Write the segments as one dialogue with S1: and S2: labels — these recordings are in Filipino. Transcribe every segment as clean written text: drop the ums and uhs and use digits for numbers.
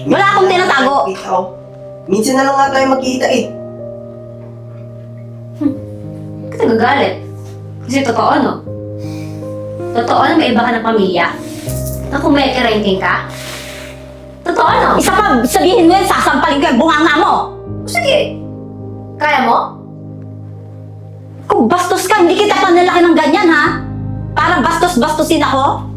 S1: Wala akong tinatago.
S2: Ikaw. Minsan na lang nga tayo magkita eh.
S3: Bakit nagagalit? Kasi totoo, no? Totoo na may iba ka ng pamilya? Na kung may ranking ka? Totoo, no?
S1: Isa pa, sabihin mo yan, sasampalin ko yung bunganga mo.
S3: Sige. Kaya mo?
S1: Kung bastos ka, hindi kita panlalaki ng ganyan, ha? Para bastos-bastusin ako?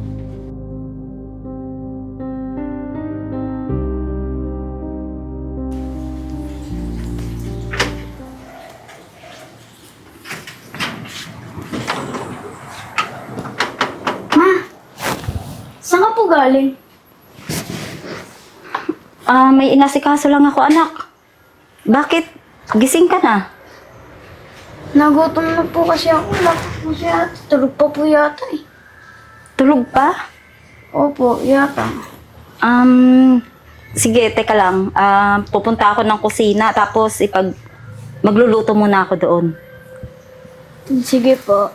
S4: Saan ka po galing?
S1: May inasikaso lang ako, anak. Bakit? Gising ka na.
S4: Nagutom na po kasi ako. Wala po siya. Tulog pa po yata eh.
S1: Tulog pa?
S4: Opo, yata.
S1: Sige, teka lang. Pupunta ako ng kusina, tapos magluluto muna ako doon.
S4: Sige po.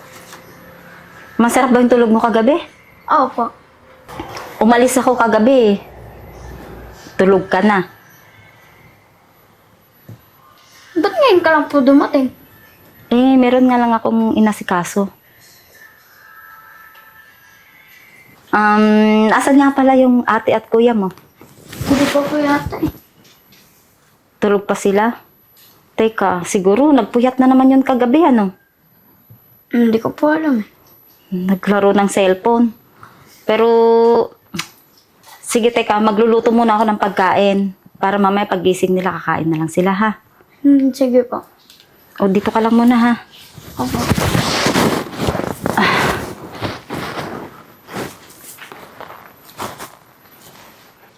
S1: Masarap ba yung tulog mo kagabi?
S4: Opo.
S1: Umalis ako kagabi. Tulog ka na.
S4: Ba't ngayon ka lang po dumating?
S1: Meron nga lang akong inasikaso. Asan nga pala yung ate at kuya mo?
S4: Hindi pa po yata eh.
S1: Tulog pa sila? Teka, siguro nagpuyat na naman yun kagabi, ano?
S4: Hindi ko po alam eh.
S1: Naglaro ng cellphone. Pero, sige teka, magluluto muna ako ng pagkain. Para mamaya paggising nila, kakain na lang sila, ha?
S4: Sige po.
S1: O, dito ka lang muna, ha?
S4: Opo.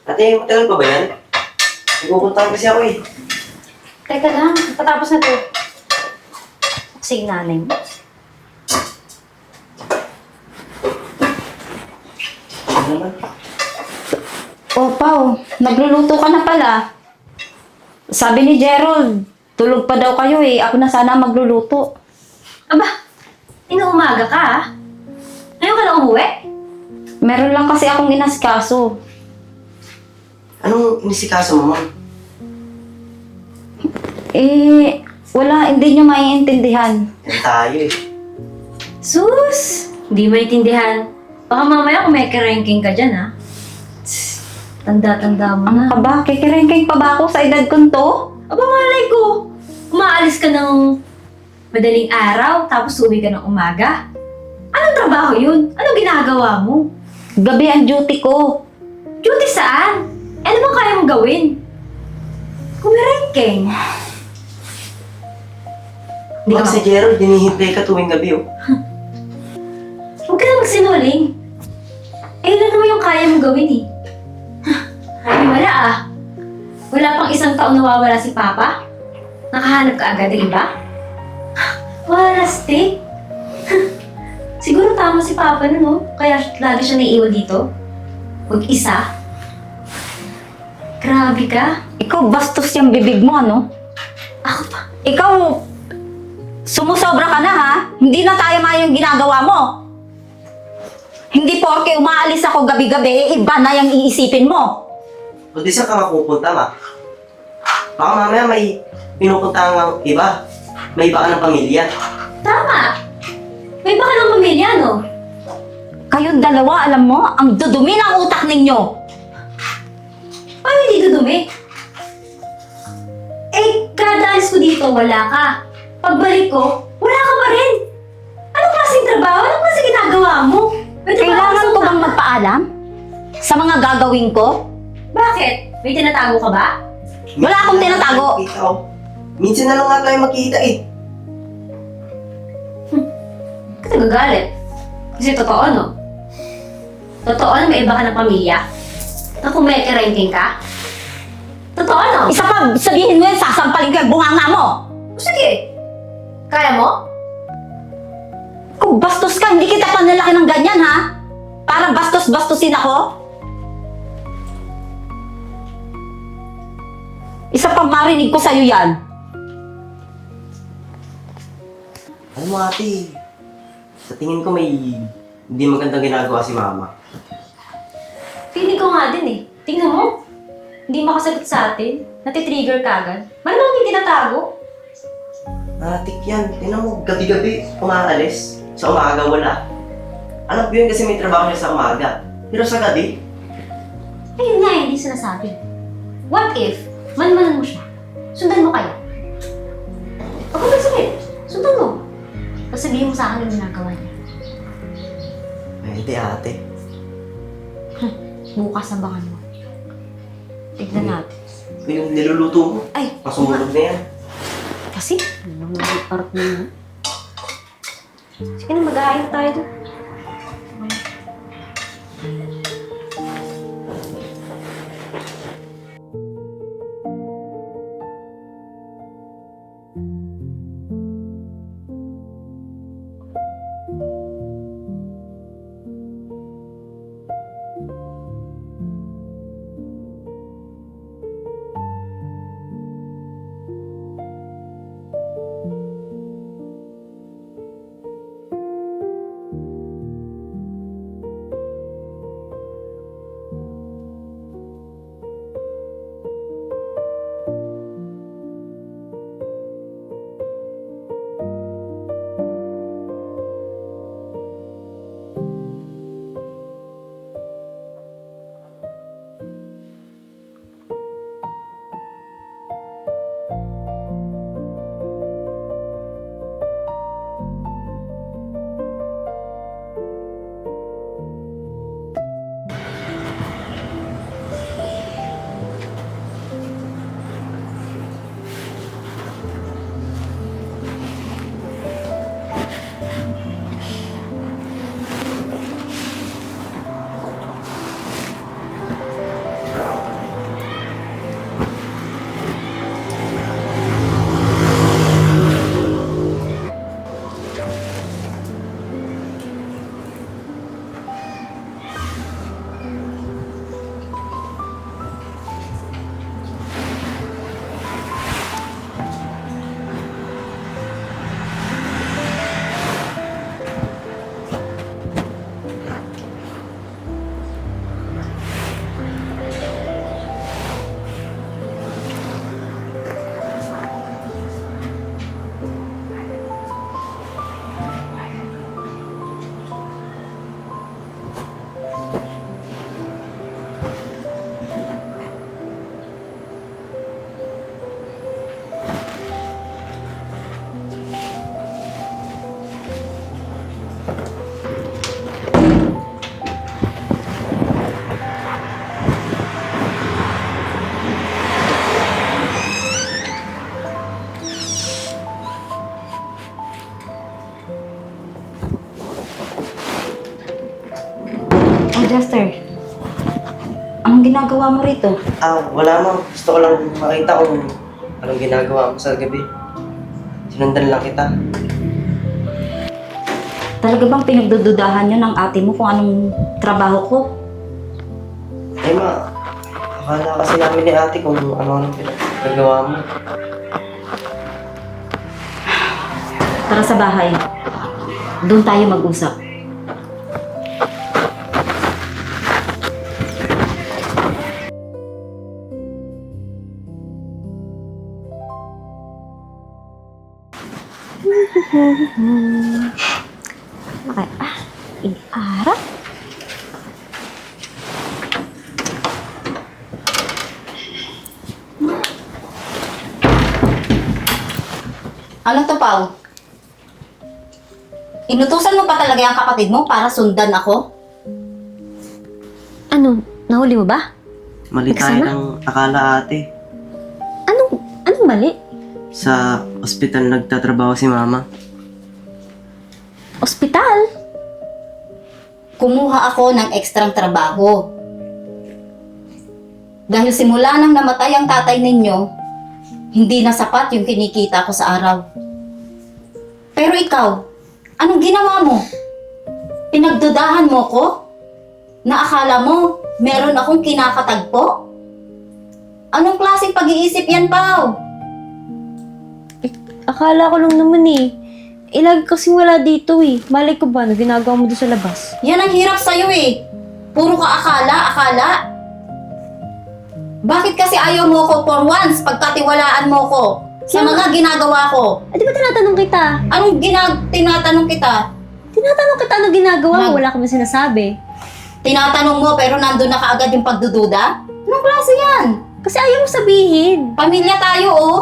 S2: Ate, matagal pa ba yan? Nagpupunta kasi ako eh.
S3: Teka lang, patapos na to. Kasi yung nanay mo.
S2: Ano naman?
S1: O, Pao, nagluluto ka na pala. Sabi ni Gerald, tulog pa daw kayo eh. Ako na sana magluluto.
S3: Aba, inuumaga ka, ah. Ngayon ka lang umuwi?
S1: Meron lang kasi akong inasikaso.
S2: Anong inisikaso mo, ma'am?
S1: Wala, hindi nyo maiintindihan.
S2: Yan tayo eh.
S3: Sus! Hindi maintindihan. Baka mamaya kung may ranking ka dyan, ha? Tss, tanda-tanda mo
S1: Ano
S3: na.
S1: ka ba? Kikirengking pa ba ako sa edad kong to?
S3: Aba, malay ko. Umaalis ka ng madaling araw, tapos uwi ka ng umaga. Anong trabaho yun? Anong ginagawa mo?
S1: Gabi ang duty ko.
S3: Duty saan? Ano bang kaya mong gawin? Kung may ranking. Hindi
S2: Ma'am,
S3: ka
S2: si Gerald, dinihintay ka tuwing gabi oh.
S3: Huwag ka na magsinungaling. Ano naman yung kaya mong gawin eh? Ay, wala ah. Wala pang isang taon nawawala si Papa? Nakahanap ka agad ng iba? Wala, stick. Siguro tama si Papa nun, no? Kaya lagi siya naiiwan dito. Mag-isa. Grabe ka.
S1: Ikaw, bastos yung bibig mo, ano?
S3: Ako pa.
S1: Ikaw, sumusobra ka na, ha? Hindi na tayo yung ginagawa mo. Hindi porke umaalis ako gabi-gabi, iba na yung iisipin mo.
S2: Ba't di saan ka nga pupunta, ma? Baka mamaya may pinupunta ng iba. May iba ka ng pamilya.
S3: Tama. May baka ng pamilya, no?
S1: Kayong dalawa, alam mo, ang dudumi ng utak ninyo.
S3: Paano hindi dudumi? Kada alis ko dito, wala ka. Pagbalik ko, wala ka pa rin. Anong klaseng trabaho? Anong klaseng ginagawa mo? May trabaho
S1: Kailangan
S3: sa
S1: ko bang
S3: utak.
S1: magpaalam sa mga gagawin ko?
S3: Bakit? May tinatago ka ba?
S1: Wala akong tinatago.
S2: Ikaw. Minsan na lang nga tayo magkita eh.
S3: Bakit nagagalit? Kasi totoo, no? Totoo na may iba ka ng pamilya? Na kung may ranking ka? Totoo, no?
S1: Isa pa, sabihin mo yan, sasampalin ko yung bunganga mo.
S3: Sige. Kaya mo?
S1: Kung bastos ka, hindi kita panlalaki ng ganyan, ha? Para bastos-bastusin ako? Isa pang marinig ko sa'yo yan.
S2: Alam mo ate, sa tingin ko may hindi magandang ginagawa si mama.
S3: Feeling ko nga din eh. Tingnan mo. Hindi makasagot sa atin. Natitrigger ka agad. Malamang hindi tinatago.
S2: Atik yan. Tingnan mo, gabi-gabi umaalis. Sa umaga wala. Alam ko yun kasi may trabaho siya sa umaga. Pero sa gabi,
S3: Ayun nga, hindi sinasabi. What if, manmanan mo siya? Sundan mo kaya? Huwag mo sabihin. Sundan mo. Tapos sabihin mo sa akin yung ginagawa niya.
S2: pwede ate.
S3: Bukas ang bangan mo. Tignan natin.
S2: Yung niluluto mo,
S3: Ay,
S2: masunog na yan.
S3: kasi, ano nang parang mo? Sige na, mag-aayos tayo doon.
S1: Jester, anong ginagawa mo rito?
S2: Wala ma'am. Gusto ko lang makita kung anong ginagawa mo sa gabi. Sinundan lang kita.
S1: Talaga bang pinagdududahan nyo ng ate mo kung anong trabaho ko?
S2: Eh ma, akala kasi namin ni ate kung ano-ano pinagagawa mo.
S1: Tara sa bahay. Doon tayo mag-usap.
S3: Okay. Iarap.
S1: Ano to, Pao? Inutusan mo pa talaga yung kapatid mo para sundan ako?
S3: Ano? Nahuli mo ba?
S2: Mali tayo ng akala ate.
S3: Anong mali?
S2: Sa ospital nagtatrabaho si mama.
S3: Ospital?
S1: Kumuha ako ng ekstrang trabaho. Dahil simula nang namatay ang tatay ninyo, hindi na sapat yung kinikita ko sa araw. Pero ikaw, anong ginawa mo? Pinagdudahan mo ko? Na akala mo, meron akong kinakatagpo? Anong klaseng pag-iisip yan, Pao?
S3: Akala ko lang naman eh. Lagi kasing wala dito eh. Malay ko ba na ginagawa mo doon sa labas?
S1: Yan ang hirap sa'yo eh. Puro ka akala, akala. Bakit kasi ayaw mo ko for once pagkatiwalaan mo ko sa mga ginagawa ko?
S3: Eh, di ba tinatanong kita?
S1: Anong tinatanong kita?
S3: Tinatanong kita ano ginagawa mo,
S1: Nag-
S3: wala ka man sinasabi.
S1: Tinatanong mo pero nandun na kaagad yung pagdududa? Anong klase yan?
S3: Kasi ayaw mo sabihin.
S1: Pamilya tayo, oh.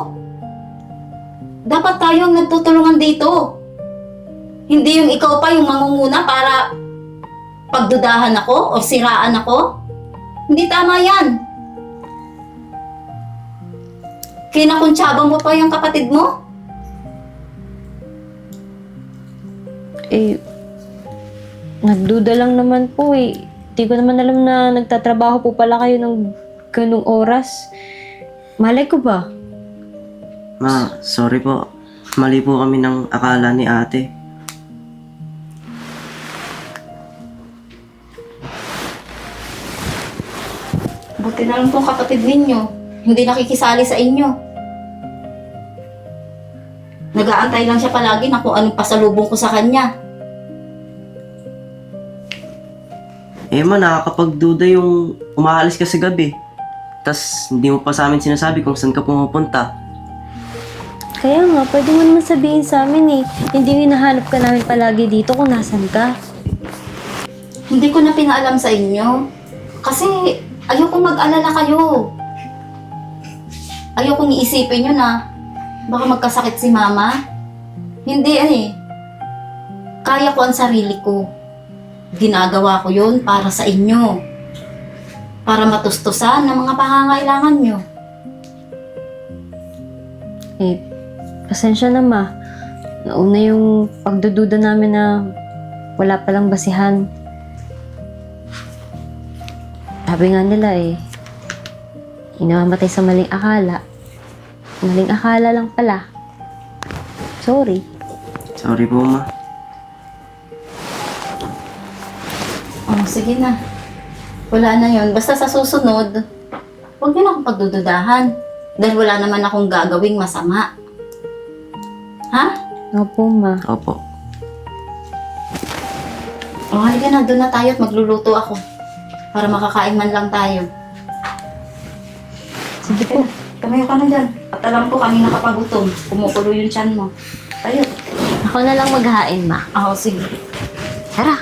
S1: Dapat tayo ang nagtutulungan dito. Hindi yung ikaw pa yung mangunguna para pagdudahan ako o siraan ako. Hindi tama yan. Kinakuntsabang mo pa yung kapatid mo?
S3: Eh, nagduda lang naman po eh. Di ko naman alam na nagtatrabaho po pala kayo ng ganung oras. Malay ko ba?
S2: Ma, sorry po. Mali po kami ng akala ni ate.
S1: Buti na lang tong kapatid ninyo. Hindi nakikisali sa inyo. Nag-aantay lang siya palagi na kung anong pasalubong ko sa kanya.
S2: Eh ma, nakakapagduda yung umaalis ka sa gabi. Tas hindi mo pa sa amin sinasabi kung saan ka pumupunta.
S3: Kaya nga, pwede mo naman sabihin sa amin eh. Hindi hinahanap ka namin palagi dito kung nasan ka.
S1: Hindi ko na pinaalam sa inyo. Kasi ayoko mag-alala kayo. Ayokong iisipin nyo na baka magkasakit si mama. Hindi eh. Kaya ko ang sarili ko. Ginagawa ko yun para sa inyo. Para matustusan ng mga pangangailangan nyo.
S3: Eh, pasensya na ma. Nauna yung pagdududa namin na wala palang basihan. Sabi nga nila eh, inamamatay sa maling akala. Maling akala lang pala. Sorry.
S2: Sorry po ma.
S1: Oh, sige na. Wala na yon. Basta sa susunod, huwag niyo na akong pagdududahan. Dahil wala naman akong gagawing masama. Ha?
S3: Opo ma.
S2: Opo.
S1: O, halika na. Doon na tayo at magluluto ako. Para makakain man lang tayo. Sige po. Tumayo ka na dyan. At alam ko kanina ka pagutom. Kumukulo yung tiyan mo. Tayo.
S3: Ako na lang maghain ma.
S1: Oo, sige.
S3: Tara.